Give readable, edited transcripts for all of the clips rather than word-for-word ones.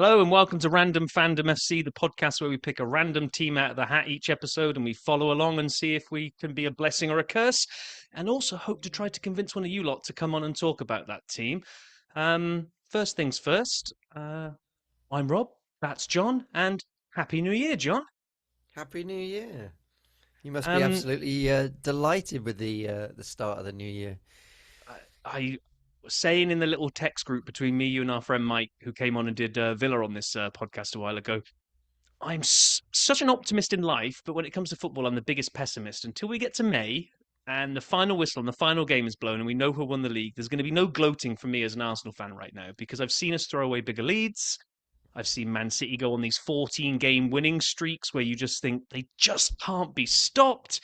Hello and welcome to Random Fandom FC, the podcast where we pick a random team out of the hat each episode and we follow along and see if we can be a blessing or a curse, and also hope to try to convince one of you lot to come on and talk about that team. First things first, I'm Rob, that's John, and Happy New Year, John. Happy New Year. You must be Um, absolutely delighted with the start of the new year. I was saying in the little text group between me, you, and our friend Mike, who came on and did Villa on this podcast a while ago. Such an optimist in life, but when it comes to football, I'm the biggest pessimist. Until we get to May and the final whistle and the final game is blown and we know who won the league, there's going to be no gloating from me as an Arsenal fan right now because I've seen us throw away bigger leads. I've seen Man City go on these 14-game winning streaks where you just think they just can't be stopped.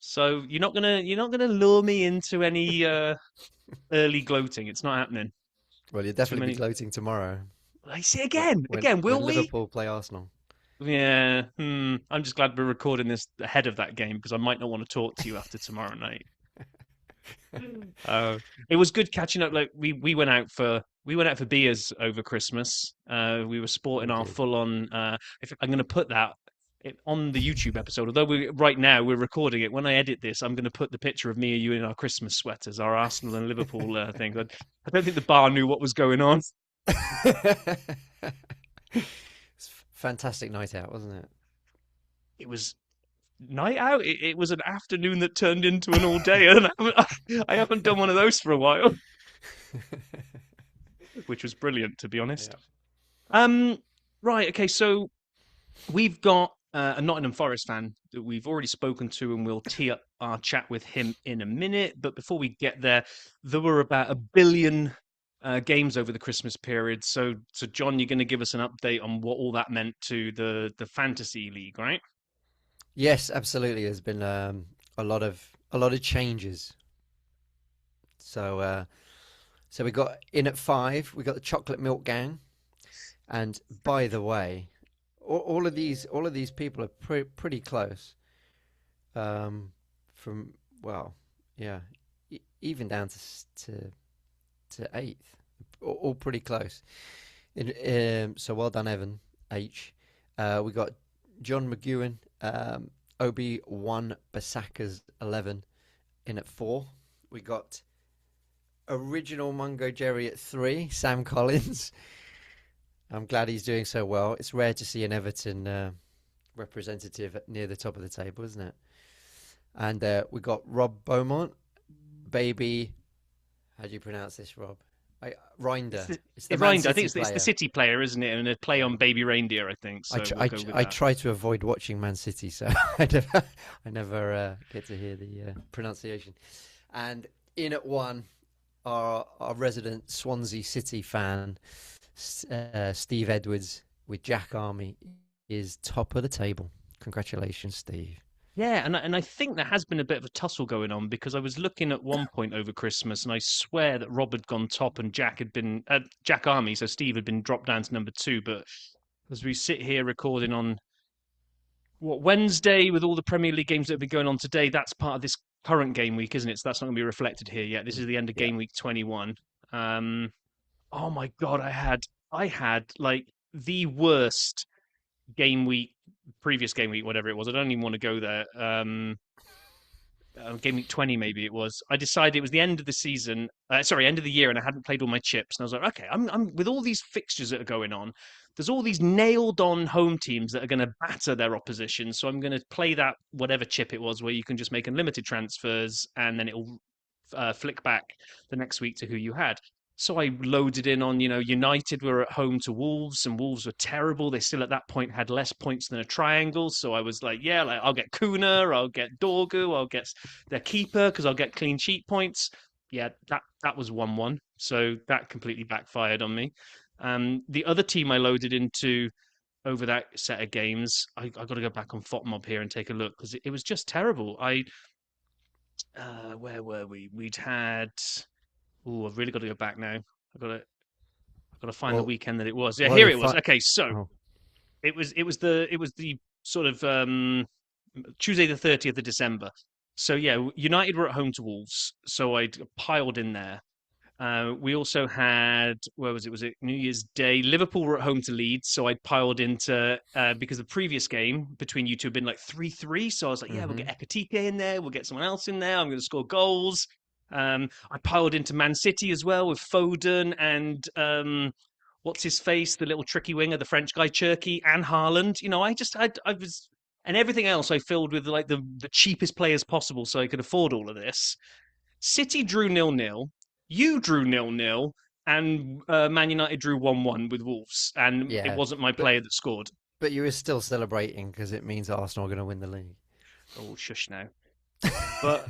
So you're not gonna lure me into any early gloating. It's not happening. Well, you'll Too definitely be many. gloating tomorrow I see when again. when, Again, will when we? Liverpool play Arsenal. Yeah, I'm just glad we're recording this ahead of that game because I might not want to talk to you after tomorrow night. Uh, it was good catching up. Like we went out for beers over Christmas. We were sporting We our did. full on. If I'm going to put that on the YouTube episode, although we right now we're recording it. When I edit this, I'm going to put the picture of me and you in our Christmas sweaters, our Arsenal and Liverpool thing. I don't think the bar knew what was going on. It's a fantastic night out, wasn't it? It was night out. It was an afternoon that turned into an all day, and I haven't done one of those for a while, which was brilliant, to be honest. Yeah. Um, right, okay, so we've got a Nottingham Forest fan that we've already spoken to, and we'll tee up our chat with him in a minute. But before we get there were about 1 billion games over the Christmas period. So John, you're going to give us an update on what all that meant to the fantasy league, right? Yes, absolutely. There's been a lot of changes. So so we got in at five. We got the Chocolate Milk Gang. And by the way, all of these people are pretty close. From well, yeah, even down to eighth, all pretty close. So well done, Evan H. We got John McGeown, Obi-Wan Basaka's 11 in at four. We got original Mungo Jerry at three, Sam Collins. I'm glad he's doing so well. It's rare to see an Everton representative near the top of the table, isn't it? And we got Rob Beaumont, baby. How do you pronounce this, Rob? It's Rinder. the, It's the it Man Reindeer. I think City it's the player. City player, isn't it? And a play Yeah. on Baby Reindeer, I think. I So tr- we'll I, go tr- with I that. try to avoid watching Man City, so I never get to hear the pronunciation. And in at one, our resident Swansea City fan, Steve Edwards with Jack Army, is top of the table. Congratulations, Steve. Yeah, and I think there has been a bit of a tussle going on because I was looking at one point over Christmas, and I swear that Rob had gone top and Jack had been Jack Army, so Steve had been dropped down to number two. But as we sit here recording on what Wednesday with all the Premier League games that have been going on today, that's part of this current game week, isn't it? So that's not going to be reflected here yet. This is the end of Yeah. game week 21. Um, oh my God, I had like the worst game week, previous game week, whatever it was. I don't even want to go there. Game week 20, maybe it was. I decided it was the end of the season, sorry, end of the year, and I hadn't played all my chips. And I was like, okay, I'm with all these fixtures that are going on. There's all these nailed on home teams that are going to batter their opposition. So I'm going to play that whatever chip it was where you can just make unlimited transfers and then it'll flick back the next week to who you had. So I loaded in on, United were at home to Wolves, and Wolves were terrible. They still at that point had less points than a triangle. So I was like, yeah, like I'll get Kuna, I'll get Dorgu, I'll get their keeper because I'll get clean sheet points. Yeah, that was 1-1. So that completely backfired on me. The other team I loaded into over that set of games, I got to go back on FOTMob here and take a look because it was just terrible. Where were we? We'd had. Oh, I've really got to go back now. I've got to find the Well, weekend that it was. Yeah, while here you're it was. fi- Okay, so oh, it was the sort of Tuesday the 30th of December. So yeah, United were at home to Wolves, so I'd piled in there. We also had, where was it? Was it New Year's Day? Liverpool were at home to Leeds, so I piled into because the previous game between you two had been like 3-3. So I was like, yeah, we'll get Hmm. Ekatike in there, we'll get someone else in there. I'm going to score goals. I piled into Man City as well with Foden and what's his face, the little tricky winger, the French guy, Cherky, and Haaland. I was, and everything else I filled with like the cheapest players possible, so I could afford all of this. City drew 0-0. You drew 0-0. And Man United drew 1-1 with Wolves. And it Yeah, wasn't my but player that scored. but you were still celebrating because it means Arsenal are going to win the league. Oh, shush now. But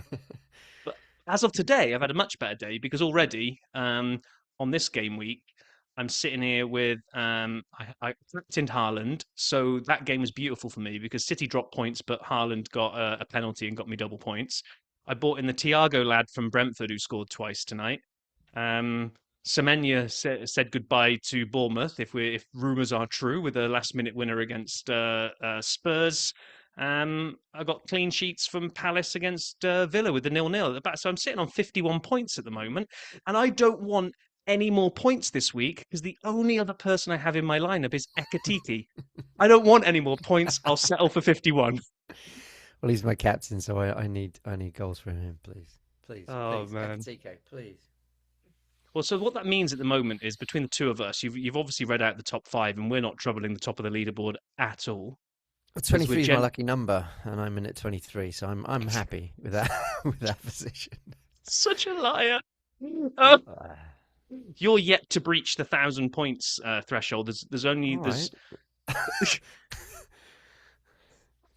But as of today, I've had a much better day because already on this game week, I'm sitting here with I captained Haaland, so that game was beautiful for me because City dropped points, but Haaland got a penalty and got me double points. I bought in the Thiago lad from Brentford who scored twice tonight. Um, Semenya said goodbye to Bournemouth if rumours are true with a last minute winner against Spurs. I got clean sheets from Palace against Villa with the 0-0 at the back. So I'm sitting on 51 points at the moment. And I don't want any more points this week because the only other person I have in my lineup is Ekatike. I don't want any more points. I'll settle for 51. Well, he's my captain, so I need goals from him, please, please, Oh, please, man. Ekatike, please. Well, so what that means at the moment is between the two of us, you've obviously read out the top five, and we're not troubling the top of the leaderboard at all Well, because we're 23 is my lucky number, and I'm in at 23, so I'm happy with that with that position. such a liar. Uh, Uh, you're yet to breach the 1,000 points threshold. There's only all right, there's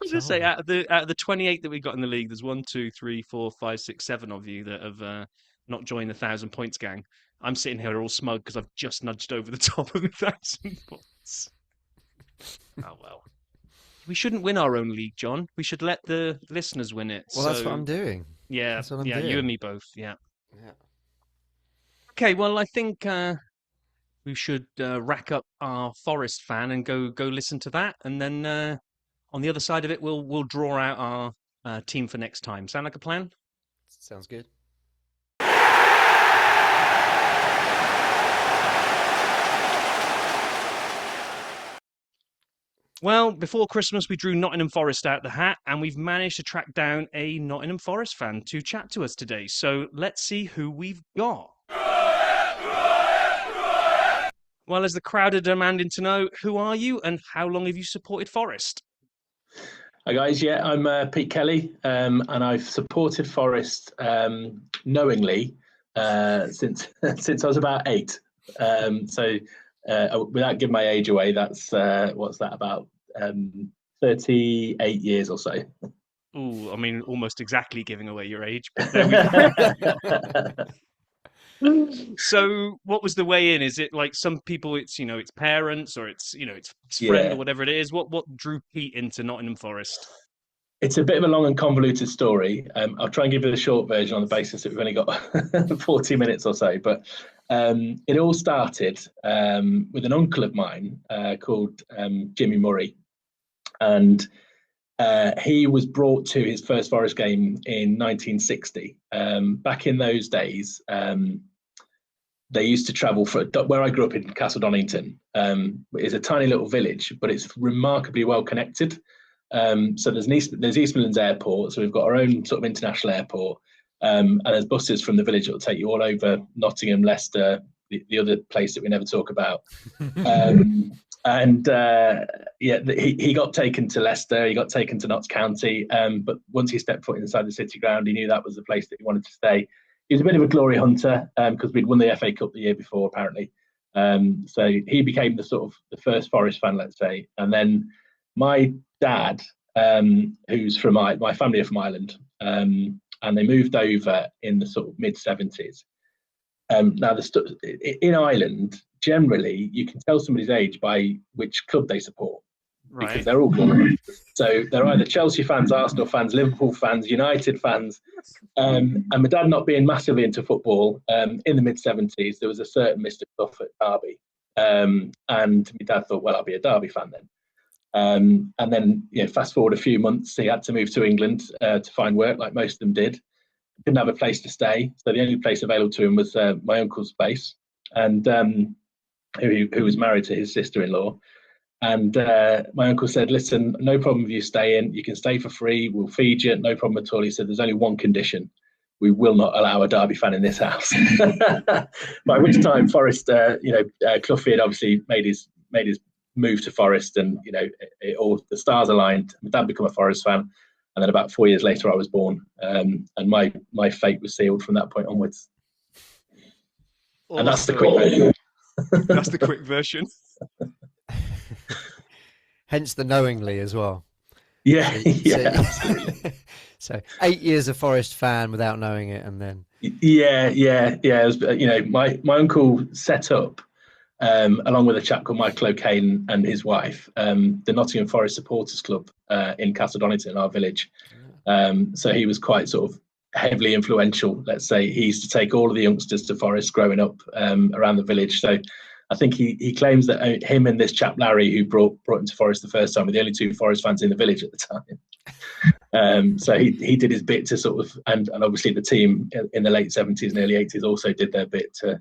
I was gonna say so out of the 28 that we've got in the league, there's one, two, three, four, five, six, seven of you that have not joined the 1,000 points gang. I'm sitting here all smug because I've just nudged over the top of the 1,000 points. Oh well. We shouldn't win our own league, John. We should let the listeners win it. well, that's what I'm So doing. yeah, That's what I'm yeah, you and doing. me both. Yeah. Yeah. Okay. Well, I think we should rack up our Forest fan and go listen to that, and then on the other side of it, we'll draw out our team for next time. Sound like a plan? Sounds good. Well, before Christmas, we drew Nottingham Forest out the hat, and we've managed to track down a Nottingham Forest fan to chat to us today. So let's see who we've got. Well, as the crowd are demanding to know, who are you and how long have you supported Forest? Hi guys, yeah, I'm Pete Kelly, and I've supported Forest knowingly since since I was about 8. Without giving my age away, that's what's that about 38 years or so. Ooh, I mean, almost exactly giving away your age, but there we go. So, what was the way in? Is it like some people? It's parents, or it's friend, or Yeah, whatever it is. What drew Pete into Nottingham Forest? it's a bit of a long and convoluted story. I'll try and give you the short version on the basis that we've only got 40 minutes or so. But it all started with an uncle of mine called Jimmy Murray. And he was brought to his first Forest game in 1960. Back in those days, they used to travel for where I grew up in Castle Donington. It's a tiny little village, but it's remarkably well connected. So there's East Midlands Airport, so we've got our own sort of international airport, and there's buses from the village that will take you all over Nottingham, Leicester, the other place that we never talk about. He got taken to Leicester, he got taken to Notts County, but once he stepped foot inside the city ground, he knew that was the place that he wanted to stay. He was a bit of a glory hunter because we'd won the FA Cup the year before, apparently. So he became the first Forest fan, let's say. And then my dad, who's from my family are from Ireland, and they moved over in the sort of mid-70s. Now, in Ireland, generally, you can tell somebody's age by which club they support because Right. they're all glorious. So they're either Chelsea fans, Arsenal fans, Liverpool fans, United fans. And my dad not being massively into football, in the mid-70s, there was a certain Mr. Clough at Derby. And my dad thought, well, I'll be a Derby fan then. And then, fast forward a few months, he had to move to England to find work, like most of them did. didn't have a place to stay, so the only place available to him was my uncle's place, and who was married to his sister-in-law. And my uncle said, "Listen, no problem with you staying. You can stay for free. We'll feed you. No problem at all." He said, "There's only one condition: we will not allow a Derby fan in this house." By which time, Forest, Cloughy had obviously made his move to Forest, and all the stars aligned. My dad became a Forest fan, and then about 4 years later, I was born, and my fate was sealed from that point onwards. Awesome. And that's the quick version. That's the quick version. Hence the knowingly as well. Yeah, absolutely. So 8 years a Forest fan without knowing it, and then it was, my uncle set up, along with a chap called Michael O'Kane and his wife, the Nottingham Forest Supporters Club in Castle Donington, our village. So he was quite sort of heavily influential. Let's say he used to take all of the youngsters to Forest growing up around the village. So I think he claims that him and this chap Larry, who brought him to Forest the first time, were the only two Forest fans in the village at the time. So he did his bit to sort of, and obviously the team in the late 70s and early 80s also did their bit to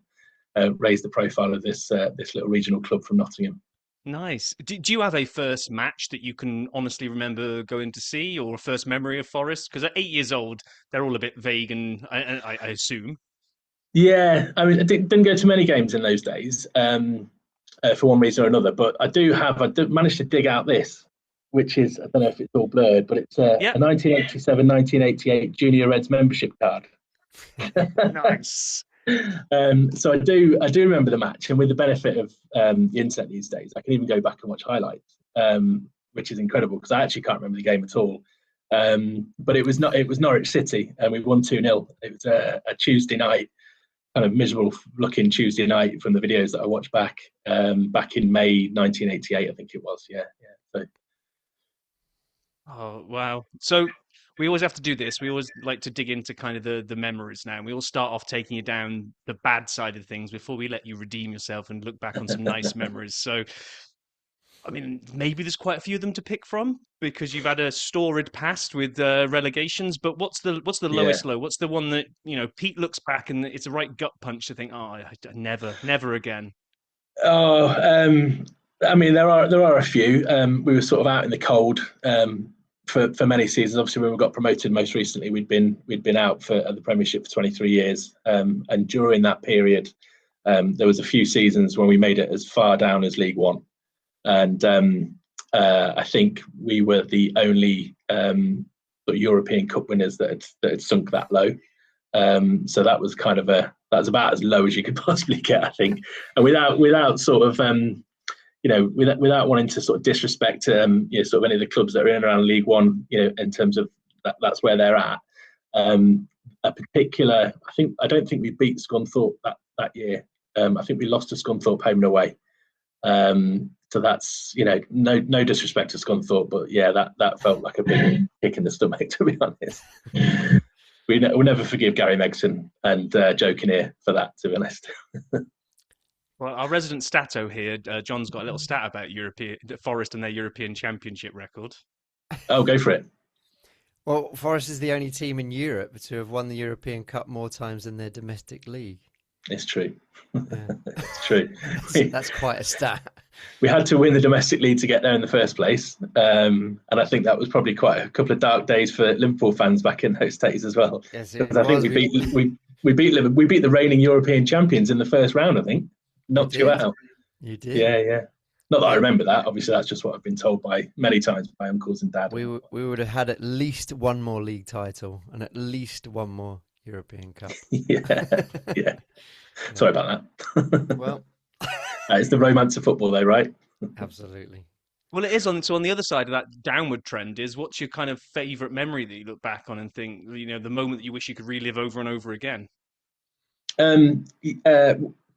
raise the profile of this little regional club from Nottingham. Nice. Do you have a first match that you can honestly remember going to see, or a first memory of Forest? Because at 8 years old, they're all a bit vague, and I assume. Yeah, I mean, I didn't go to many games in those days, for one reason or another. But I managed to dig out this, which is, I don't know if it's all blurred, but it's a 1987-1988 Junior Reds membership card. Nice. So I do remember the match, and with the benefit of the internet these days, I can even go back and watch highlights, which is incredible because I actually can't remember the game at all. But it was Norwich City, and we won 2-0. It was a Tuesday night, kind of miserable looking Tuesday night from the videos that I watched back in May 1988, I think it was. Yeah. So. Oh wow! So we always have to do this. We always like to dig into kind of the memories now. And we all start off taking you down the bad side of things before we let you redeem yourself and look back on some nice memories. So, I mean, maybe there's quite a few of them to pick from because you've had a storied past with relegations. But what's the lowest low? What's the one that Pete looks back and it's a right gut punch to think, oh, never again. Oh, I mean, there are a few. We were sort of out in the cold. For many seasons. Obviously, when we got promoted most recently, we'd been out at the Premiership for 23 years, and during that period, there was a few seasons when we made it as far down as League One, and I think we were the only European Cup winners that had sunk that low. So that was that's about as low as you could possibly get, I think, and without sort of. Without wanting to sort of disrespect, sort of any of the clubs that are in and around League One, in terms of that's where they're at. A particular, I don't think we beat Scunthorpe that year. I think we lost to Scunthorpe home and away. So that's no disrespect to Scunthorpe, but yeah, that felt like a big kick in the stomach, to be honest. We'll never forgive Gary Megson and Joe Kinnear for that, to be honest. Well, our resident stato here, John's got a little stat about Forest and their European Championship record. Oh, go for it. Well, Forest is the only team in Europe to have won the European Cup more times than their domestic league. It's true. Yeah. It's true. That's quite a stat. We had to win the domestic league to get there in the first place, and I think that was probably quite a couple of dark days for Liverpool fans back in those days as well. Yes, I think we beat the reigning European champions in the first round. I think. Knocked you out. You did. Yeah. Not that I remember that. Obviously, that's just what I've been told by many times by uncles and dad. We would have had at least one more league title and at least one more European Cup. Yeah. Sorry about that. Well, it's the romance of football, though, right? Absolutely. Well, it is on the other side of that downward trend is what's your kind of favourite memory that you look back on and think, the moment that you wish you could relive over and over again?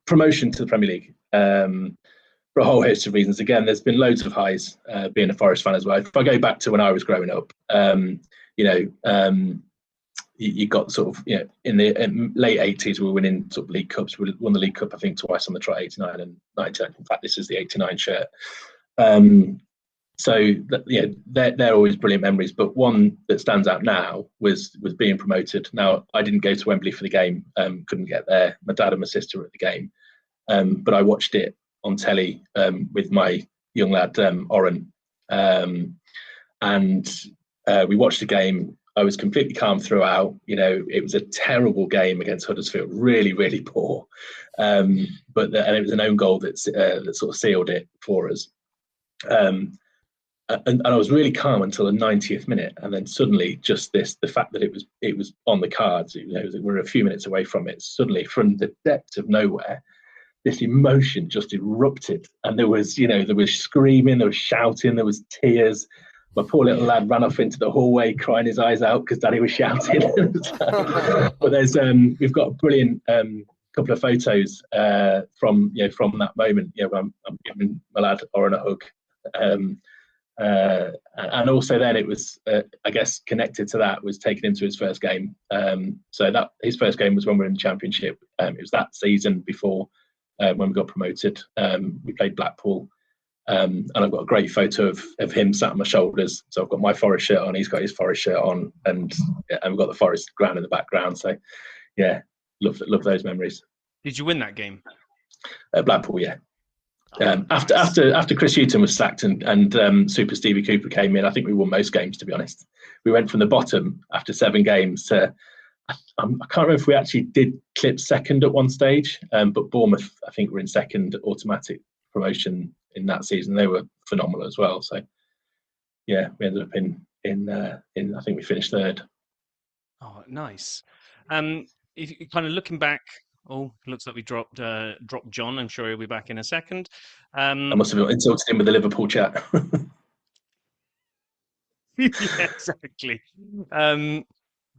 Promotion to the Premier League for a whole host of reasons. Again, there's been loads of highs being a Forest fan as well. If I go back to when I was growing up, you got sort of in the late 80s we were winning sort of League Cups. We won the League Cup I think twice on the trot, 89 and 99. In fact, this is the 89 shirt. so they're always brilliant memories. But one that stands out now was being promoted. Now I didn't go to Wembley for the game, couldn't get there. My dad and my sister were at the game, but I watched it on telly with my young lad Oren, and we watched the game. I was completely calm throughout. It was a terrible game against Huddersfield, really, really poor. And it was an own goal that sort of sealed it for us. And I was really calm until the 90th minute, and then suddenly, just the fact that it was on the cards. We're a few minutes away from it. Suddenly, from the depths of nowhere, this emotion just erupted, and there was screaming, there was shouting, there was tears. My poor little lad ran off into the hallway crying his eyes out because Daddy was shouting. But we've got a brilliant couple of photos from that moment. I'm giving my lad Oren a hug, and also then it was I guess connected to that was taking him to his first game. So that his first game was when we were in the Championship. It was that season before when we got promoted. We played Blackpool. And I've got a great photo of him sat on my shoulders. So I've got my Forest shirt on, he's got his Forest shirt on, and we've got the Forest ground in the background. So yeah, love those memories. Did you win that game? Blackpool, yeah. After Chris Hughton was sacked and Super Stevie Cooper came in, I think we won most games, to be honest. We went from the bottom after 7 games to I can't remember if we actually did clip second at one stage, but Bournemouth, I think, were in second, automatic promotion in that season. They were phenomenal as well. So yeah, we ended up in I think we finished 3rd. Oh, nice. If you kind of looking back, looks like we dropped John. I'm sure he'll be back in a second. I must have insulted him with the Liverpool chat. Yeah, exactly.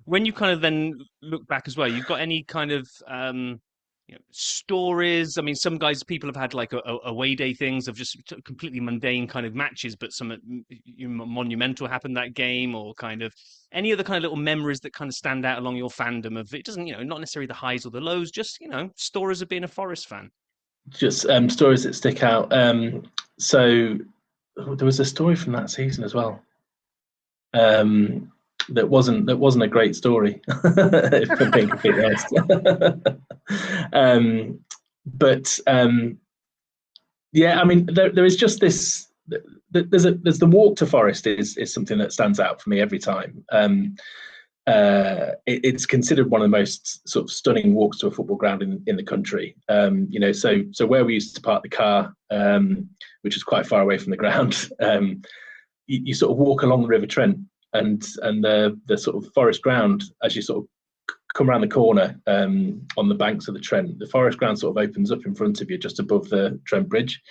When you kind of then look back as well, you've got any kind of stories? I mean, some people have had like away day things of just completely mundane kind of matches, but some monumental happened that game, or kind of any other kind of little memories that kind of stand out along your fandom of it. Doesn't, not necessarily the highs or the lows, just, stories of being a Forest fan. Just stories that stick out. So there was a story from that season as well. That wasn't a great story, if I'm being completely honest. But yeah, I mean, there is just this. There's the walk to Forest is something that stands out for me every time. It's considered one of the most sort of stunning walks to a football ground in the country. So where we used to park the car, which is quite far away from the ground, you sort of walk along the River Trent. And the sort of Forest ground, as you sort of come around the corner on the banks of the Trent, the Forest ground sort of opens up in front of you just above the Trent Bridge,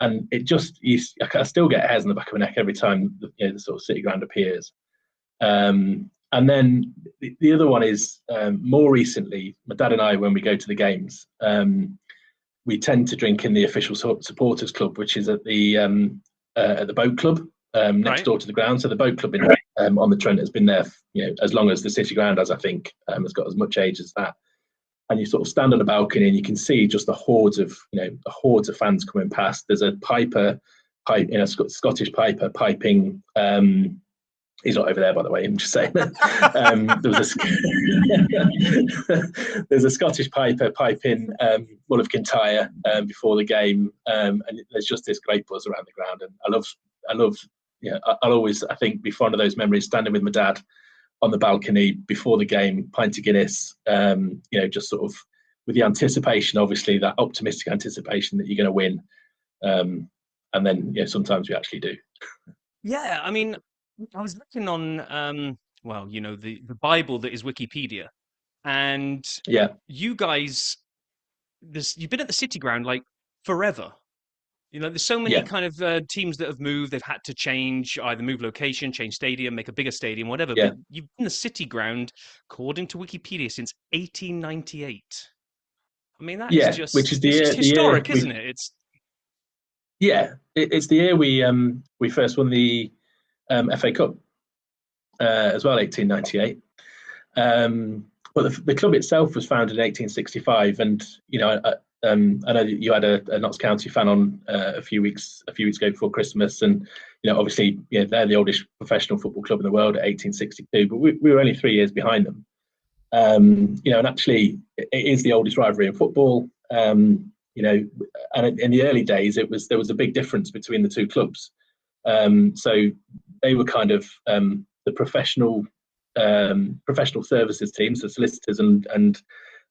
and it just I still get hairs on the back of my neck every time the sort of city ground appears. And then the other one is more recently, my dad and I, when we go to the games, we tend to drink in the official supporters club, which is at the boat club. Next door to the ground. So the boat club on the Trent has been there, as long as the city ground has, I think, has got as much age as that. And you sort of stand on a balcony and you can see just the hordes of fans coming past. There's a Scottish piper piping. He's not over there, by the way. I'm just saying. There's a Scottish piper piping Mull of Kintyre before the game, and there's just this great buzz around the ground. And I love. I'll always, I think, be fond of those memories, standing with my dad on the balcony before the game, pint of Guinness, just sort of with the anticipation, obviously, that optimistic anticipation that you're going to win. And then, sometimes we actually do. Yeah, I mean, I was looking on, the Bible that is Wikipedia, and you guys, you've been at the City Ground like forever. There's so many kind of teams that have moved. They've had to change, either move location, change stadium, make a bigger stadium, whatever. Yeah. But you've been the City Ground, according to Wikipedia, since 1898. I mean, that is just, which is the year, historic, isn't it? It's it's the year we first won the FA Cup as well, 1898. But the club itself was founded in 1865, and I know that you had a Notts County fan on a few weeks ago before Christmas, and obviously, they're the oldest professional football club in the world at 1862, but we were only 3 years behind them. And actually, it is the oldest rivalry in football. And in the early days, there was a big difference between the two clubs. So they were kind of the professional services teams, the solicitors and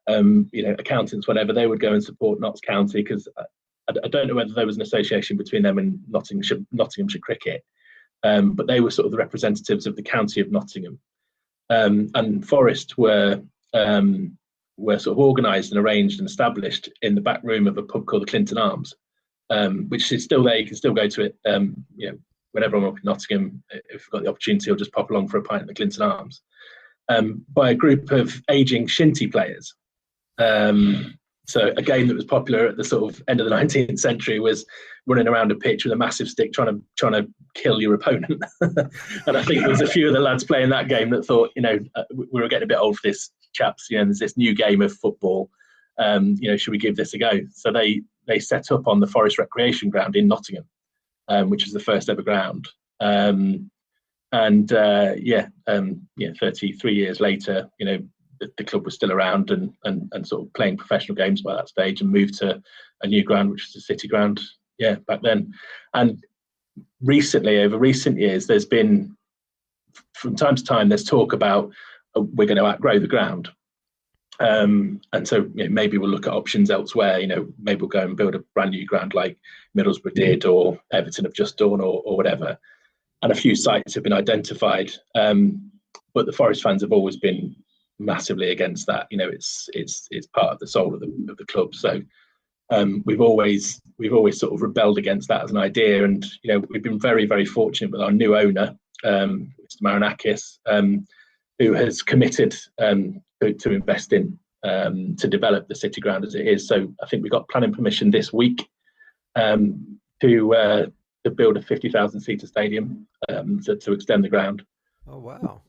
accountants, whatever. They would go and support Notts County because I don't know whether there was an association between them and Nottinghamshire cricket, but they were sort of the representatives of the county of Nottingham. And Forest were sort of organised and arranged and established in the back room of a pub called the Clinton Arms, which is still there. You can still go to it. Whenever I'm up in Nottingham, if you've got the opportunity, I'll just pop along for a pint at the Clinton Arms, by a group of ageing shinty players. So a game that was popular at the sort of end of the 19th century was running around a pitch with a massive stick trying to kill your opponent. And I think there was a few of the lads playing that game that thought, we were getting a bit old for this, chaps. There's this new game of football. Should we give this a go? So they set up on the Forest Recreation Ground in Nottingham, which is the first ever ground. 33 years later, the club was still around and sort of playing professional games by that stage, and moved to a new ground, which is the City Ground, back then. And over recent years, there's been, from time to time, there's talk about we're going to outgrow the ground. And so maybe we'll look at options elsewhere. Maybe we'll go and build a brand new ground like Middlesbrough did, or Everton have just done, or whatever. And a few sites have been identified, but the Forest fans have always been massively against that. It's part of the soul of the club. So we've always sort of rebelled against that as an idea. And we've been very, very fortunate with our new owner, Mr. Marinakis, who has committed to invest in to develop the City Ground as it is. So I think we got planning permission this week to build a 50,000 seater stadium to extend the ground. Oh wow!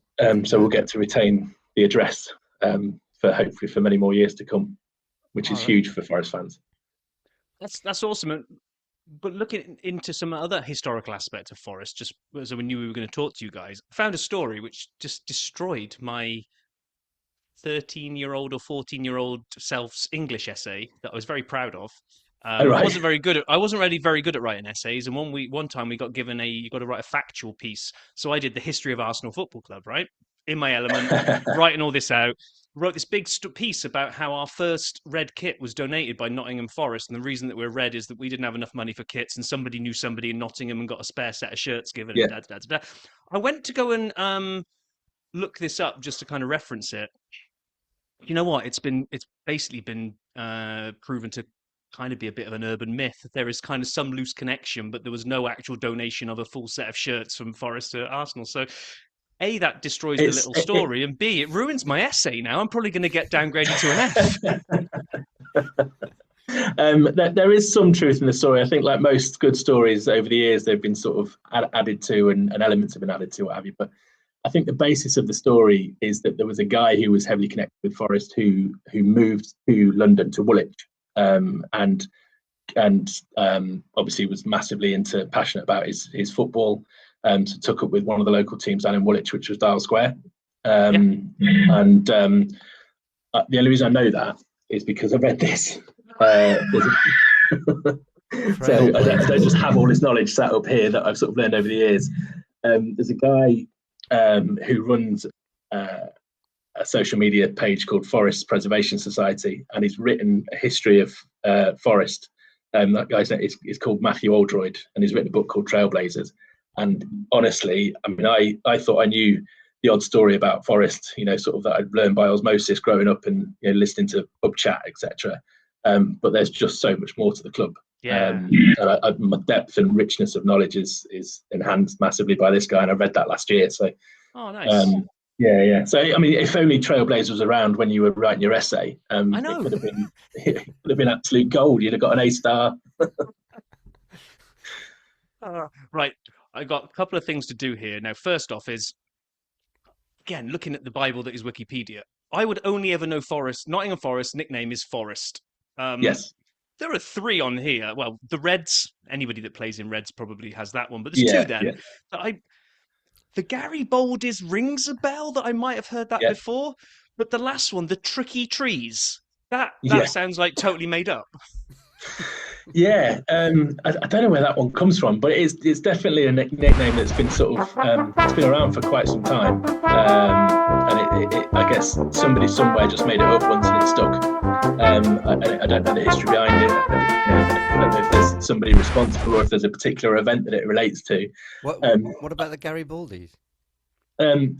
So we'll get to retain the address for hopefully for many more years to come, which is huge for Forest fans. That's awesome. But looking into some other historical aspect of Forest, just as we knew we were going to talk to you guys, I found a story which just destroyed my 13-year-old or 14-year-old self's English essay that I was very proud of. Right. I wasn't really very good at writing essays, and one time we got given you got to write a factual piece. So I did the history of Arsenal Football Club, right? In my element, writing all this out. Wrote this big piece about how our first red kit was donated by Nottingham Forest, and the reason that we're red is that we didn't have enough money for kits, and somebody knew somebody in Nottingham and got a spare set of shirts given. Yeah. And I went to go and look this up just to kind of reference it. You know what? It's basically been proven to kind of be a bit of an urban myth. There is kind of some loose connection, but there was no actual donation of a full set of shirts from Forest to Arsenal. So A, that destroys the little story, and B, it ruins my essay now. I'm probably going to get downgraded to an F. There is some truth in the story. I think, like most good stories over the years, they've been sort of added to, and elements have been added to, what have you. But I think the basis of the story is that there was a guy who was heavily connected with Forest who moved to London, to Woolwich, and obviously was massively passionate about his football. So took up with one of the local teams down in Woolwich, which was Dial Square. And the only reason I know that is because I read this. So I don't just have all this knowledge sat up here that I've sort of learned over the years. There's a guy who runs a social media page called Forest Preservation Society, and he's written a history of Forest. That guy's name is called Matthew Oldroyd, and he's written a book called Trailblazers. And honestly, I mean, I thought I knew the odd story about Forest, sort of that I'd learned by osmosis growing up and listening to pub chat, etc. But there's just so much more to the club. Yeah. And my depth and richness of knowledge is enhanced massively by this guy, and I read that last year. So, oh, nice. Yeah. So, I mean, if only Trailblazers was around when you were writing your essay, I know. it could have been absolute gold. You'd have got an A star. Right. I got a couple of things to do here. Now, first off is, again, looking at the Bible that is Wikipedia, I would only ever know Forest. Nottingham Forest nickname is Forest. Yes. there are three on here. Well, the Reds. Anybody that plays in Reds probably has that one, but there's two Yeah, then. yeah, That the Garibaldi's rings a bell that I might have heard that yeah, before, but the last one, the Tricky Trees, that yeah. sounds like totally made up. Yeah, I don't know where that one comes from, but it's definitely a nickname that's been sort of it's been around for quite some time, and I guess somebody somewhere just made it up once and it stuck. I don't know the history behind it. I don't know if there's somebody responsible or if there's a particular event that it relates to. What about the Garibaldis?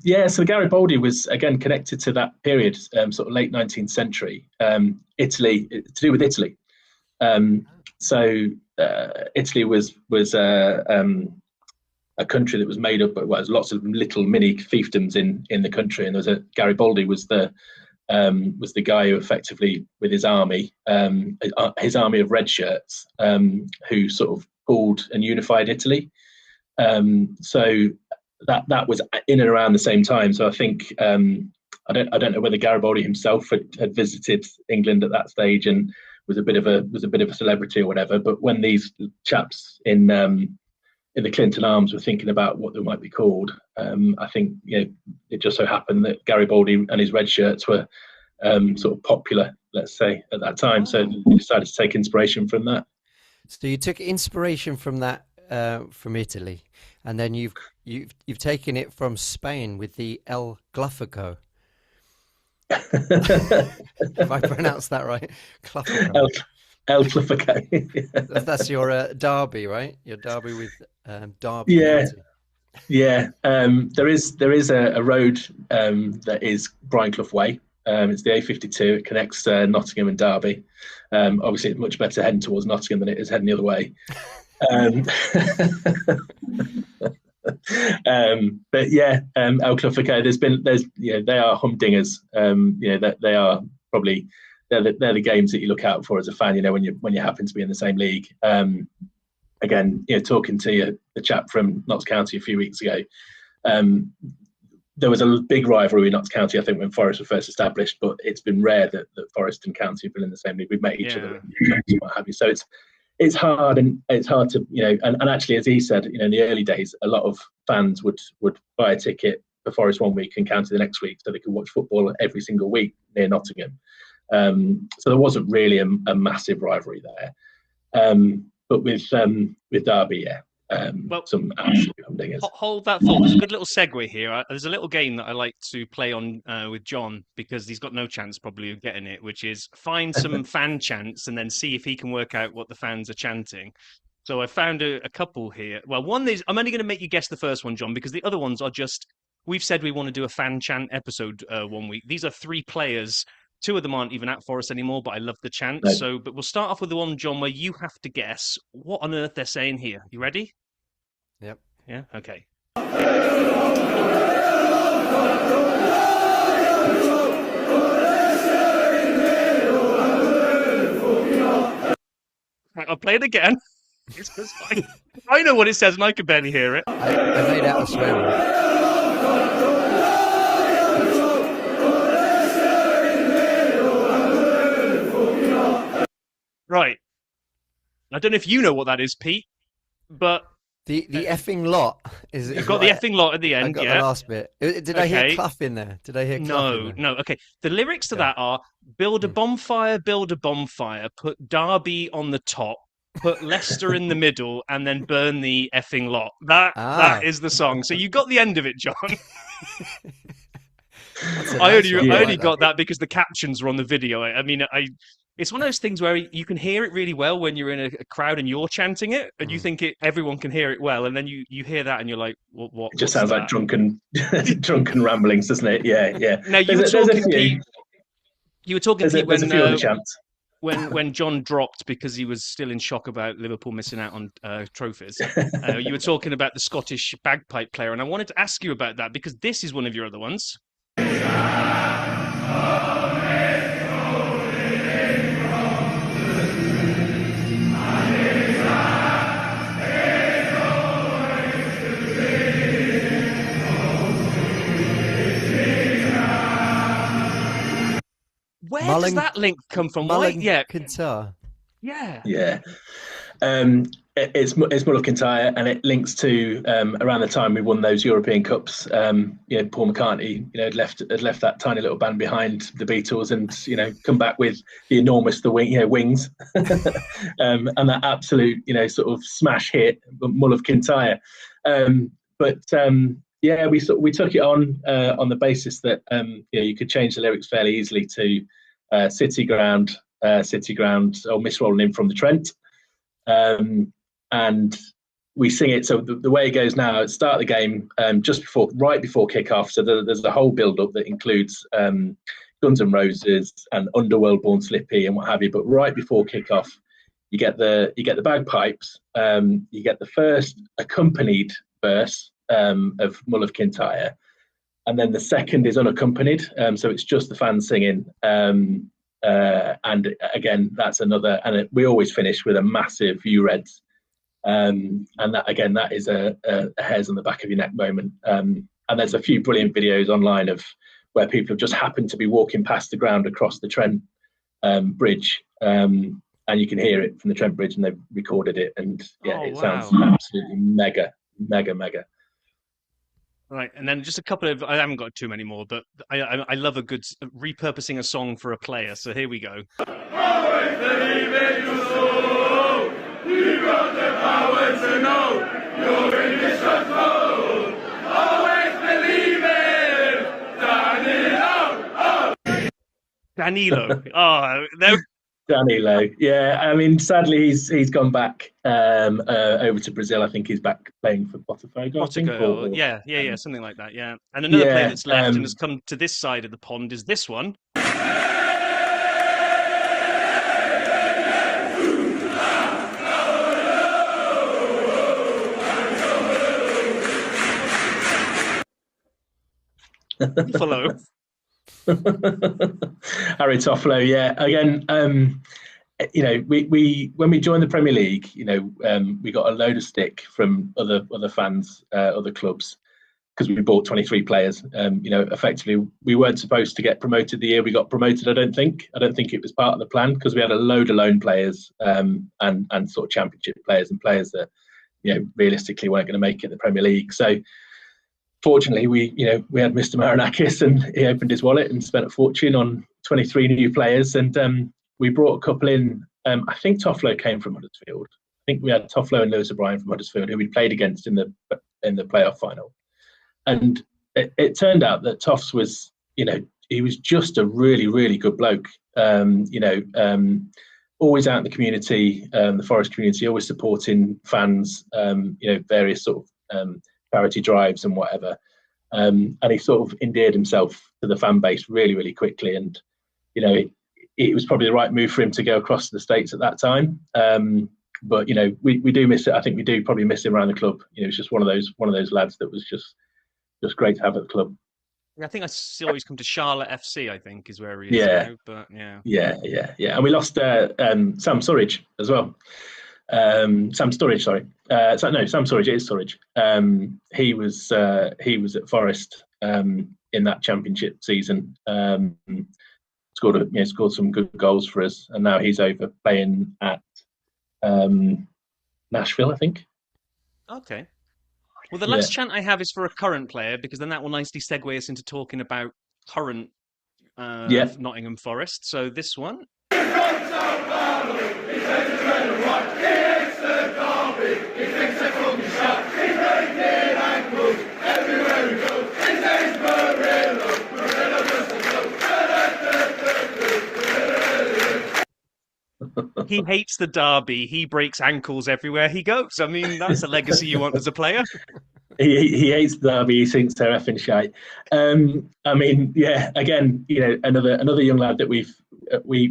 Yeah, so Garibaldi was again connected to that period, sort of late 19th century, Italy, to do with Italy. So Italy was a country that was made up of lots of little mini fiefdoms in the country, and Garibaldi was the guy who effectively, with his army of red shirts, who sort of pulled and unified Italy. So that was in and around the same time. So I think I don't know whether Garibaldi himself had visited England at that stage and was a bit of a celebrity or whatever. But when these chaps in the Clinton Arms were thinking about what they might be called, I think it just so happened that Garibaldi and his red shirts were sort of popular, let's say, at that time. So they decided to take inspiration from that. So you took inspiration from that from Italy, and then you've taken it from Spain with the El Glufico. If I pronounce that right, El Glufico. That's your derby, right? Your derby with Derby. Yeah, County. yeah. There is a road that is Briarclough Way. It's the A52. It connects Nottingham and Derby. Obviously, it's much better heading towards Nottingham than it is heading the other way. But yeah, El Glufico. They are humdingers. They are probably they're the games that you look out for as a fan. When you happen to be in the same league. Again, talking to the chap from Notts County a few weeks ago. There was a big rivalry in Notts County, I think, when Forest were first established, but it's been rare that Forest and County have been in the same league. We've met each other and what have you. So it's hard, and it's hard to and actually, as he said, in the early days, a lot of fans would buy a ticket for Forest one week and County the next week, so they could watch football every single week near Nottingham. So there wasn't really a massive rivalry there, but with Derby, yeah. Some absolute humdingers. Hold that thought. There's a good little segue here. There's a little game that I like to play on with John, because he's got no chance probably of getting it, which is find some fan chants and then see if he can work out what the fans are chanting. So I found a couple here. Well, one is, I'm only going to make you guess the first one, John, because the other ones are just, we've said we want to do a fan chant episode one week. These are three players. Two of them aren't even at Forest anymore, but I love the chant. No. But we'll start off with the one, John, where you have to guess what on earth they're saying here. You ready? Yep. Yeah? Okay. I'll play it again. It's because I know what it says and I can barely hear it. I made out a swear word. Right. I don't know if you know what that is, Pete, but The effing lot is. you've got the effing lot at the I end. got Yeah. the last bit. Did I hear Clough in there? Did I hear Clough in there? No. Okay. The lyrics to that are: build a bonfire, put Derby on the top, put Leicester in the middle, and then burn the effing lot. That is the song. So you got the end of it, John. I only got that because the captions were on the video. I mean, it's one of those things where you can hear it really well when you're in a crowd and you're chanting it, and you think everyone can hear it well, and then you hear that and you're like, what? It just sounds like drunken ramblings, doesn't it? Yeah, yeah. Now you were talking, Pete. You were talking, Pete, there's a few other chants. when John dropped because he was still in shock about Liverpool missing out on trophies. You were talking about the Scottish bagpipe player, and I wanted to ask you about that because this is one of your other ones. Where does that link come from? Mullen Yeah. Guitar. Yeah. Yeah. It's Mull of Kintyre, and it links to around the time we won those European Cups. Paul McCartney, had left that tiny little band behind, the Beatles, and come back with the enormous Wings, and that absolute sort of smash hit, Mull of Kintyre. Yeah, we took it on the basis that you could change the lyrics fairly easily to City Ground, or Miss Rolling In from the Trent. And we sing it. So the way it goes now, at the start of the game, right before kickoff. So there's a whole build-up that includes Guns N' Roses and Underworld, Born Slippy, and what have you. But right before kickoff, you get the bagpipes. You get the first accompanied verse of Mull of Kintyre, and then the second is unaccompanied. So it's just the fans singing. And again, that's another. And we always finish with a massive "You Reds." And that is a hairs on the back of your neck moment. And there's a few brilliant videos online of where people have just happened to be walking past the ground across the Trent Bridge, and you can hear it from the Trent Bridge, and they've recorded it, and it sounds absolutely mega. Right, and then just a couple of, I haven't got too many more, but I love a good repurposing a song for a player, so here we go. Always believe in your soul. You've got the power to know you're in this control. Always believe in Danilo. Oh, there. Danilo, yeah. I mean, sadly, he's gone back over to Brazil. I think he's back playing for Botafogo. Yeah, something like that. Yeah, and another player that's left and has come to this side of the pond is this one. Follow. Harry Toffolo, yeah. Again, we when we joined the Premier League, we got a load of stick from other fans, other clubs, because we bought 23 players. Effectively, we weren't supposed to get promoted the year we got promoted. I don't think it was part of the plan, because we had a load of loan players and sort of championship players and players that realistically weren't going to make it in the Premier League. So fortunately, we had Mr. Marinakis, and he opened his wallet and spent a fortune on 23 new players, and we brought a couple in. I think Toffolo came from Huddersfield. I think we had Toffolo and Lewis O'Brien from Huddersfield, who we played against in the playoff final. And it turned out that Toffs was, he was just a really, really good bloke. Always out in the community, the Forest community, always supporting fans. Various sort of charity drives and whatever, and he sort of endeared himself to the fan base really, really quickly. And it was probably the right move for him to go across to the States at that time. But we do miss it. I think we do probably miss him around the club. It's just one of those lads that was just great to have at the club. I think I saw he's come to Charlotte FC, I think, is where he is now. But yeah. And we lost Sam Surridge as well. Sam Sturridge, sorry. Sam Sturridge, it is Sturridge. He was at Forest in that championship season. Scored some good goals for us, and now he's over playing at Nashville, I think. Okay. Well, the last chant I have is for a current player, because then that will nicely segue us into talking about current Nottingham Forest. So this one. He hates the derby. He breaks ankles everywhere he goes. I mean, that's a legacy you want as a player. He hates the derby. He thinks they're effing shite. Again, another young lad that we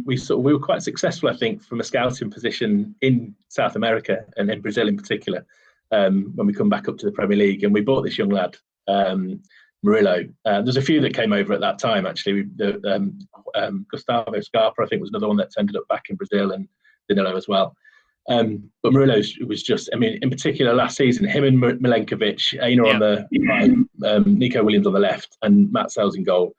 were quite successful, I think, from a scouting position in South America and in Brazil in particular. When we come back up to the Premier League, and we bought this young lad, Murillo. There's a few that came over at that time, actually. Gustavo Scarpa, I think, was another one that's ended up back in Brazil, and Danilo as well. But Murillo was just, in particular last season, him and Milenkovic, on the right, Nico Williams on the left, and Matt Sells in goal.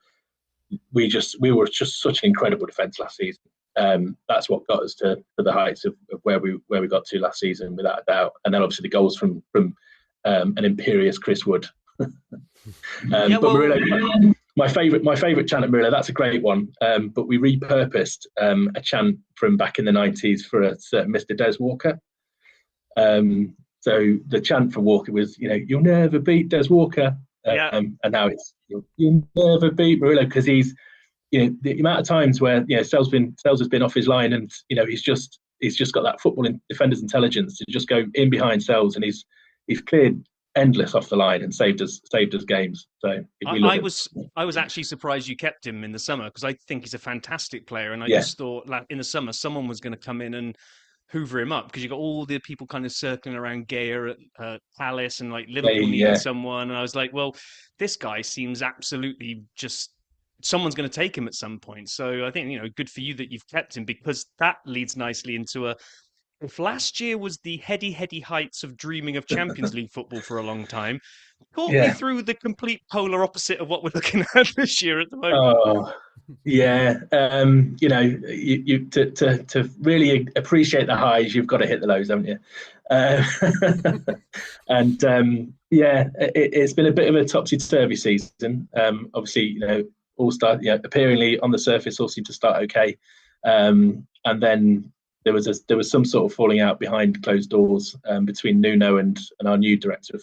We were just such an incredible defence last season. that's what got us to the heights of where we got to last season, without a doubt. And then obviously the goals from an imperious Chris Wood. Yeah, But well, Murillo, my favourite chant at Murillo, that's a great one. But we repurposed a chant from back in the 90s for a certain Mr. Des Walker. So the chant for Walker was, you'll never beat Des Walker. Yeah. And now it's you'll never beat Murillo, because he's, the amount of times where Sells has been off his line, and he's just got that football defender's intelligence to just go in behind Sells, and he's cleared endless off the line and saved us games. So I was actually surprised you kept him in the summer, because I think he's a fantastic player, and I just thought in the summer someone was going to come in and hoover him up, because you got all the people kind of circling around Geyer at Palace, and like Liverpool needed someone, and I was like, well, this guy seems absolutely just someone's going to take him at some point. So I think good for you that you've kept him, because that leads nicely into if last year was the heady heights of dreaming of Champions League football for a long time, talk me through the complete polar opposite of what we're looking at this year at the moment. Oh, yeah. You to really appreciate the highs, you've got to hit the lows, haven't you? And it's been a bit of a topsy-turvy season. Obviously, all start, appearingly on the surface, all seemed to start okay, and then there was some sort of falling out behind closed doors between Nuno and our new director of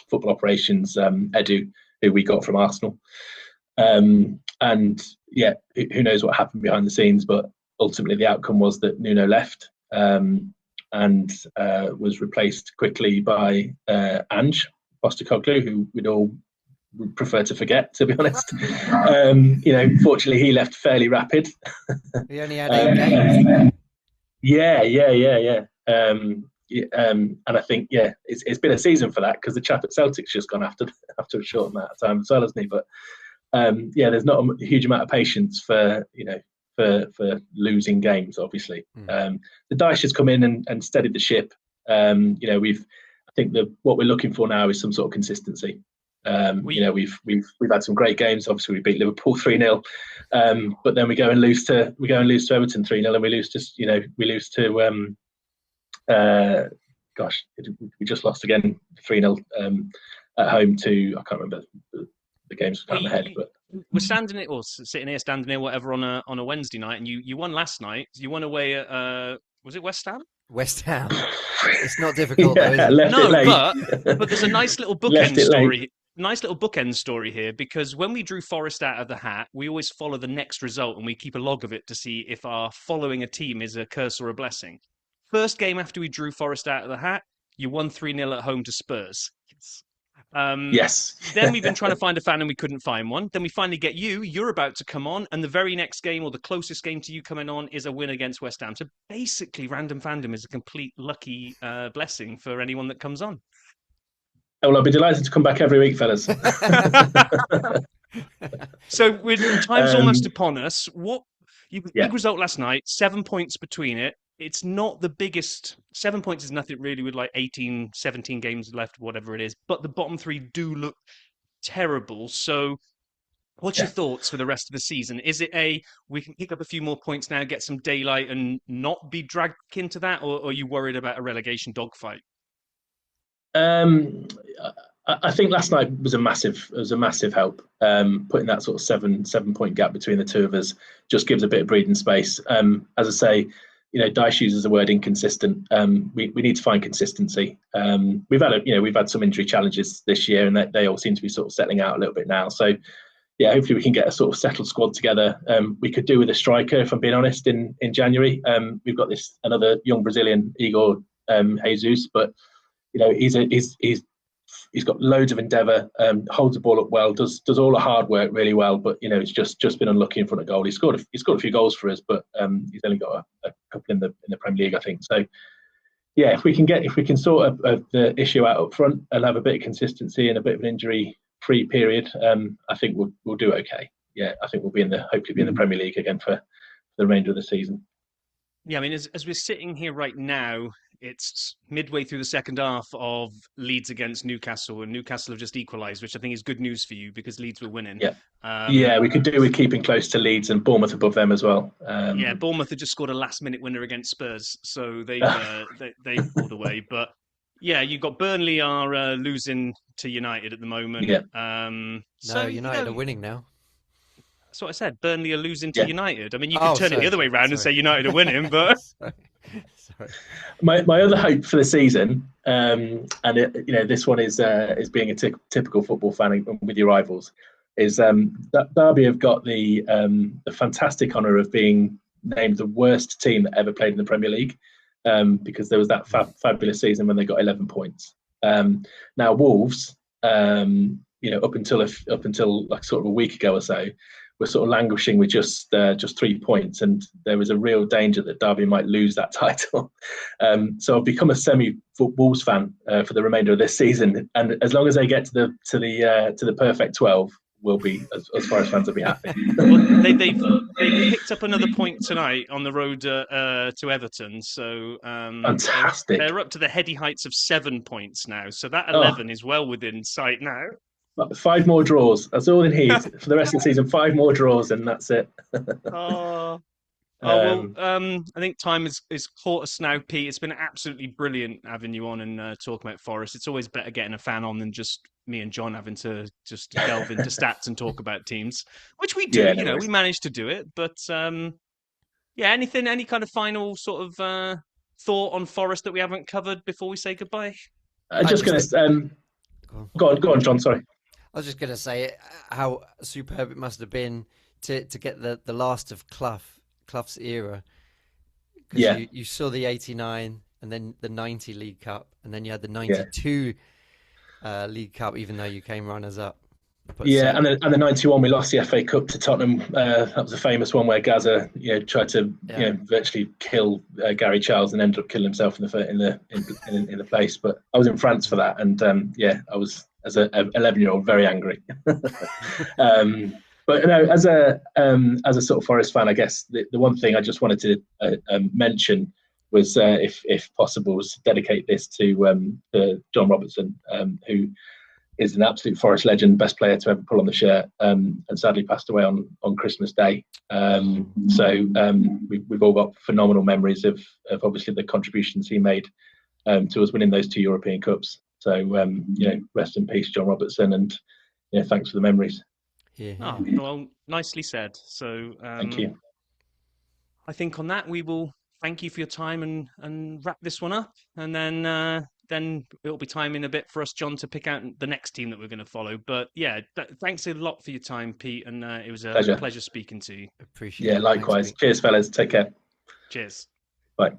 football operations, Edu, who we got from Arsenal. And who knows what happened behind the scenes, but ultimately the outcome was that Nuno left and was replaced quickly by Ange Postecoglou, who we'd all prefer to forget, to be honest. Fortunately, he left fairly rapid. He only had 8 games. Yeah. And I think it's been a season for that, because the chap at Celtic's just gone after a short amount of time as well, hasn't he? But there's not a huge amount of patience for losing games, obviously. The Dyche has come in and steadied the ship. I think what we're looking for now is some sort of consistency. We've had some great games. Obviously, we beat Liverpool 3-0, but then we go and lose to Everton 3-0, and we lose to we just lost again 3-0 at home to, I can't remember the games off my head, but we're sitting here, whatever, on a Wednesday night, and you won last night. You won away at was it West Ham? West Ham. It's not difficult, though, is it? No, but there's a nice little bookend story. Nice little bookend story here, because when we drew Forest out of the hat, we always follow the next result, and we keep a log of it to see if our following a team is a curse or a blessing. First game after we drew Forest out of the hat, you won 3-0 at home to Spurs. Yes. Then we've been trying to find a fan and we couldn't find one. Then we finally get you. You're about to come on, and the very next game, or the closest game to you coming on, is a win against West Ham. So basically, Random Fandom is a complete lucky blessing for anyone that comes on. Well, I'll be delighted to come back every week, fellas. So with time's almost upon us. Big result last night, 7 points between it. It's not the biggest. 7 points is nothing really with like 18, 17 games left, whatever it is. But the bottom three do look terrible. So what's your thoughts for the rest of the season? Is it we can pick up a few more points now, get some daylight, and not be dragged into that? Or are you worried about a relegation dogfight? I think last night was a massive help. Putting that sort of 7 point gap between the two of us just gives a bit of breathing space. As I say, Dyche uses the word inconsistent. We need to find consistency. We've had some injury challenges this year, and they all seem to be sort of settling out a little bit now. So hopefully we can get a sort of settled squad together. We could do with a striker, if I'm being honest, in January. We've got another young Brazilian, Igor Jesus, but he's got loads of endeavour, holds the ball up well, does all the hard work really well, but it's just been unlucky in front of goal. He scored a few goals for us, but he's only got a couple in the Premier League, I think. So if we can sort the issue out up front and have a bit of consistency and a bit of an injury-free period, I think we'll do okay. Yeah, I think we'll hopefully be in the Premier League again for the remainder of the season. Yeah, I mean, as we're sitting here right now, it's midway through the second half of Leeds against Newcastle, and Newcastle have just equalised, which I think is good news for you because Leeds were winning. Yeah. Yeah, we could do with keeping close to Leeds and Bournemouth above them as well. Yeah, Bournemouth had just scored a last-minute winner against Spurs, so they pulled away. But yeah, you've got Burnley are losing to United at the moment. Yeah. No, United are winning now. That's what I said. Burnley are losing to Yeah. United. I mean, you could turn it the other way around and say United are winning, but Sorry. My other hope for the season, and this one is being a typical football fan with your rivals, is that Derby have got the fantastic honour of being named the worst team that ever played in the Premier League, because there was that fabulous season when they got 11 points. Now Wolves, up until like sort of a week ago or so, were sort of languishing with just 3 points, and there was a real danger that Derby might lose that title. So I've become a semi-Wolves fan for the remainder of this season, and as long as they get to the perfect 12, we'll be as far as fans will be happy. Well, they've picked up another point tonight on the road to Everton, so fantastic. They're up to the heady heights of 7 points now, so that 11 is well within sight now. 5 more draws. That's all they need for the rest of the season. 5 more draws, and that's it. I think time is caught us now, Pete. It's been absolutely brilliant having you on and talking about Forest. It's always better getting a fan on than just me and John having to just delve into stats and talk about teams, which we do. Yeah, we managed to do it. But any kind of final sort of thought on Forest that we haven't covered before we say goodbye? Go on, John. Sorry. I was just going to say how superb it must have been to get the last of Clough's era. Yeah. You saw the 89 and then the 90 League Cup, and then you had the 92 League Cup, even though you came runners-up. And the 91 we lost the FA Cup to Tottenham. That was a famous one where Gaza tried to virtually kill Gary Charles and ended up killing himself in the place. But I was in France for that, and I was, as an 11-year-old, very angry. But as a sort of Forest fan, I guess the one thing I just wanted to mention was, if possible, was to dedicate this to John Robertson, who is an absolute Forest legend, best player to ever pull on the shirt, and sadly passed away on Christmas Day. We've all got phenomenal memories of obviously the contributions he made to us winning those 2 European Cups. So rest in peace, John Robertson, and thanks for the memories. Yeah. Oh, well, nicely said. So thank you. I think on that we will thank you for your time and wrap this one up, and then it'll be time in a bit for us, John, to pick out the next team that we're going to follow. But yeah, thanks a lot for your time, Pete, and it was a pleasure speaking to you. Appreciate it. Yeah, likewise. Thanks, cheers, fellas. Take care. Cheers. Bye.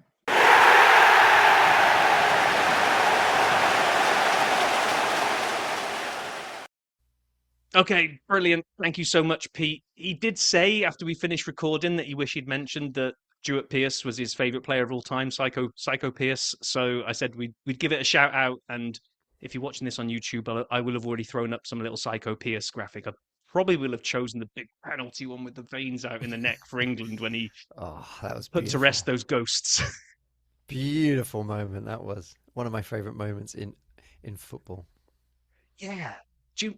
Okay, brilliant. Thank you so much, Pete. He did say after we finished recording that he wished he'd mentioned that Stuart Pearce was his favourite player of all time, Psycho Pearce. So I said we'd give it a shout out. And if you're watching this on YouTube, I will have already thrown up some little Psycho Pearce graphic. I probably will have chosen the big penalty one with the veins out in the neck for England when he that was put to rest those ghosts. Beautiful moment. That was one of my favourite moments in football. Yeah. Do you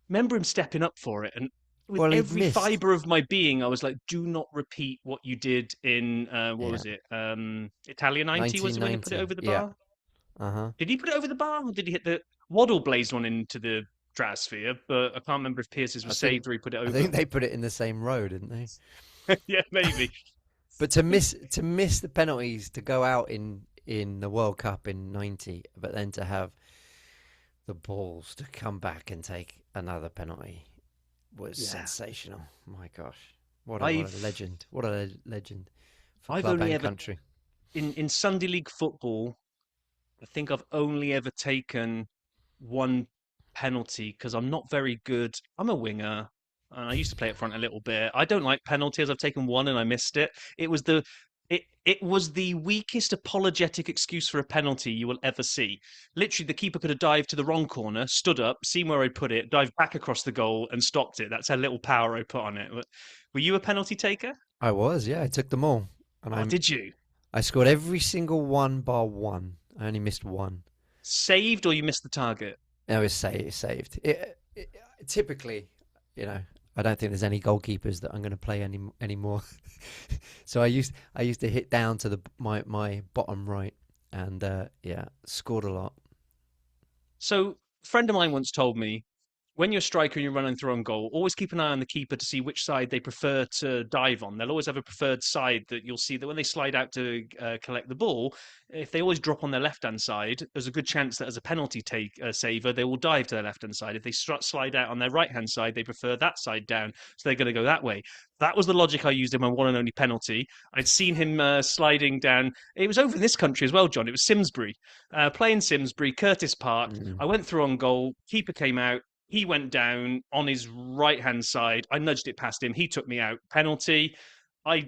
remember him stepping up for it? And with every fibre of my being, I was like, do not repeat what you did in, was it? Italia 90, was it when he put it over the bar? Yeah. Uh-huh. Did he put it over the bar, or did he hit the... Waddle blazed one into the stratosphere, but I can't remember if Pearce's was saved or he put it over. I think they put it in the same row, didn't they? Yeah, maybe. But to miss the penalties, to go out in the World Cup in 90, but then to have the balls to come back and take another penalty was sensational. My gosh. What a legend. What a legend for club and country. In Sunday League football, I think I've only ever taken one penalty because I'm not very good. I'm a winger. I used to play up front a little bit. I don't like penalties. I've taken one and I missed it. It was the weakest apologetic excuse for a penalty you will ever see. Literally, the keeper could have dived to the wrong corner, stood up, seen where I put it, dived back across the goal and stopped it. That's how little power I put on it. Were you a penalty taker? I was, yeah. I took them all. And did you? I scored every single one bar one. I only missed one. Saved or you missed the target? No, it's saved. Typically, I don't think there's any goalkeepers that I'm going to play anymore. So I used to hit down to my bottom right, and scored a lot. So, a friend of mine once told me, when you're a striker and you're running through on goal, always keep an eye on the keeper to see which side they prefer to dive on. They'll always have a preferred side that you'll see that when they slide out to collect the ball, if they always drop on their left-hand side, there's a good chance that as a penalty saver, they will dive to their left-hand side. If they slide out on their right-hand side, they prefer that side down, so they're going to go that way. That was the logic I used in my one and only penalty. I'd seen him sliding down. It was over in this country as well, John. It was Simsbury. Playing Simsbury, Curtis Park. I went through on goal. Keeper came out. He went down on his right-hand side. I nudged it past him. He took me out. Penalty. They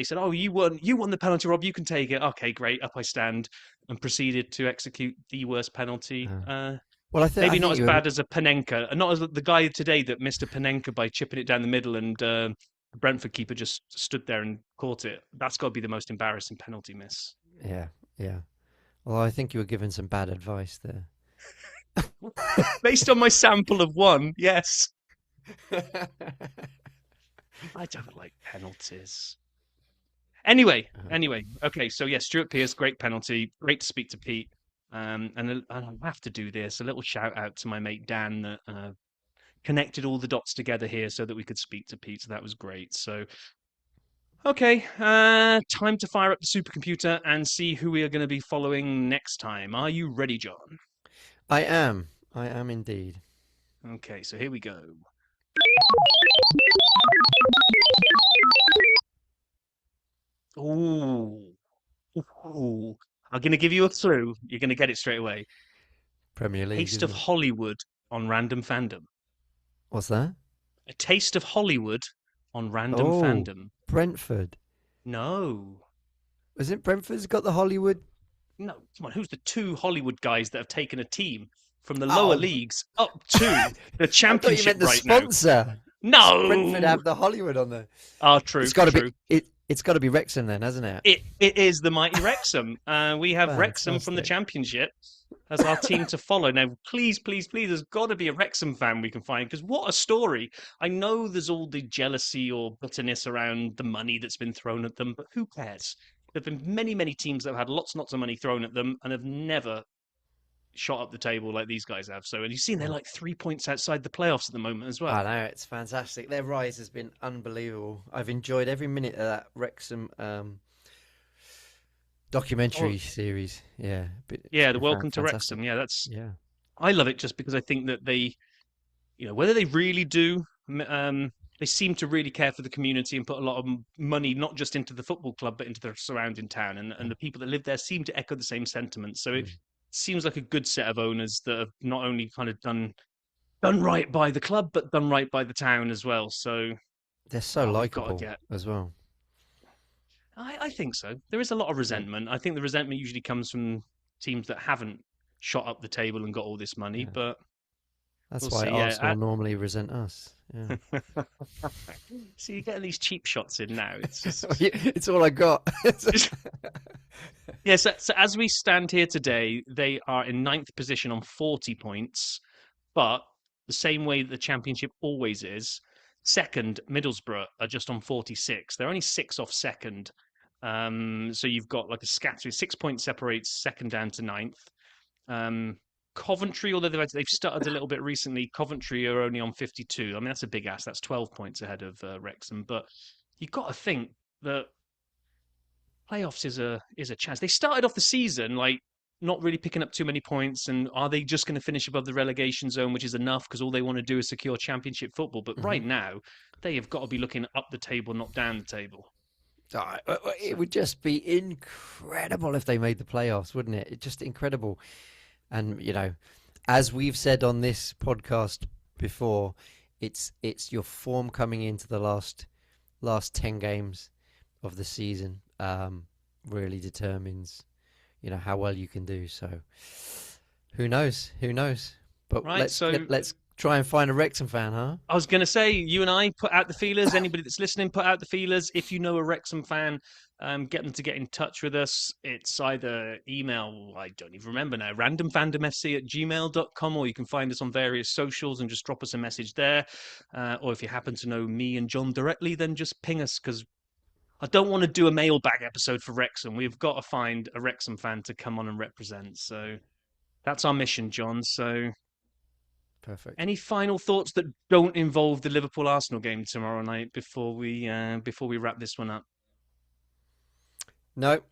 said, "Oh, you won the penalty, Rob. You can take it." Okay, great. Up I stand and proceeded to execute the worst penalty. Well, maybe not as bad as a Panenka, not as the guy today that missed a Panenka by chipping it down the middle, and the Brentford keeper just stood there and caught it. That's got to be the most embarrassing penalty miss. Yeah. Well, I think you were given some bad advice there. Based on my sample of one, yes. I don't like penalties. Anyway, okay, so yeah, Stuart Pearce, great penalty. Great to speak to Pete. And I have to do this. A little shout out to my mate Dan that connected all the dots together here so that we could speak to Pete. So that was great. So, okay, time to fire up the supercomputer and see who we are going to be following next time. Are you ready, John? I am indeed. Okay, so here we go. Ooh. I'm going to give you a clue. You're going to get it straight away. Premier League. Taste of Hollywood on Random Fandom. What's that? A Taste of Hollywood on Random Fandom. Brentford. No. Isn't Brentford's got the Hollywood? No, come on. Who's the two Hollywood guys that have taken a team from the lower leagues up to the championship I thought you meant the right sponsor. now? No. Brentford have the Hollywood on there. Oh, true. It's got to be. It's got to be Wrexham then, hasn't it? It is the mighty Wrexham. We have Wrexham from the championship as our team to follow. Now, please, there's got to be a Wrexham fan we can find, because what a story. I know there's all the jealousy or bitterness around the money that's been thrown at them, but who cares? There have been many, many teams that have had lots and lots of money thrown at them and have never shot up the table like these guys have. So, and you've seen they're like 3 points outside the playoffs at the moment as well. I know, it's fantastic. Their rise has been unbelievable. I've enjoyed every minute of that Wrexham documentary series. Yeah. The Welcome to fantastic. Wrexham. Yeah, I love it just because I think that they, whether they really do, they seem to really care for the community and put a lot of money, not just into the football club, but into the surrounding town. And the people that live there seem to echo the same sentiments. So it seems like a good set of owners that have not only kind of done right by the club, but done right by the town as well. So they're so likeable as well. I think so. There is a lot of resentment. I think the resentment usually comes from teams that haven't shot up the table and got all this money, but that's why Arsenal normally resent us. Yeah. So you're getting these cheap shots in now. It's just... it's all I got. Yeah, so as we stand here today, they are in 9th position on 40 points, but the same way that the championship always is, second, Middlesbrough, are just on 46. They're only 6 off second. So you've got like a scatter. 6 points separates second down to 9th. Coventry, although they've stuttered a little bit recently, Coventry are only on 52. I mean, that's a big ask. That's 12 points ahead of Wrexham. But you've got to think that playoffs is a chance. They started off the season like not really picking up too many points, and are they just going to finish above the relegation zone, which is enough because all they want to do is secure championship football? But right now, they have got to be looking up the table, not down the table. It would just be incredible if they made the playoffs, wouldn't it? It's just incredible. And, as we've said on this podcast before, it's your form coming into the last 10 games of the season really determines, how well you can do. So who knows? But let's try and find a Wrexham fan, huh? I was going to say, you and I put out the feelers. Anybody that's listening, put out the feelers. If you know a Wrexham fan, get them to get in touch with us. It's either email, I don't even remember now, randomfandomfc@gmail.com, or you can find us on various socials and just drop us a message there. Or if you happen to know me and John directly, then just ping us, because I don't want to do a mailbag episode for Wrexham. We've got to find a Wrexham fan to come on and represent. So that's our mission, John. So Perfect. any final thoughts that don't involve the Liverpool Arsenal game tomorrow night before we wrap this one up? No,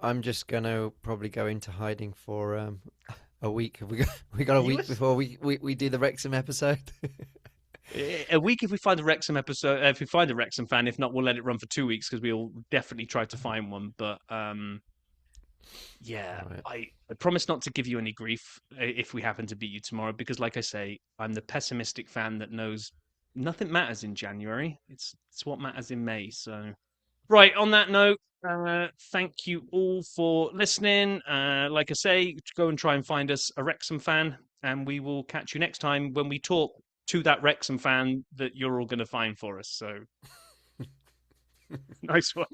I'm just gonna probably go into hiding for a week. Have we got a week before we do the Wrexham episode? A week if we find a Wrexham episode. If we find a Wrexham fan, if not, we'll let it run for 2 weeks because we'll definitely try to find one. But yeah, Right. I promise not to give you any grief if we happen to beat you tomorrow, because, like I say, I'm the pessimistic fan that knows nothing matters in January. It's what matters in May. So, right, on that note, thank you all for listening. Like I say, go and try and find us a Wrexham fan, and we will catch you next time when we talk to that Wrexham fan that you're all going to find for us. So, nice one.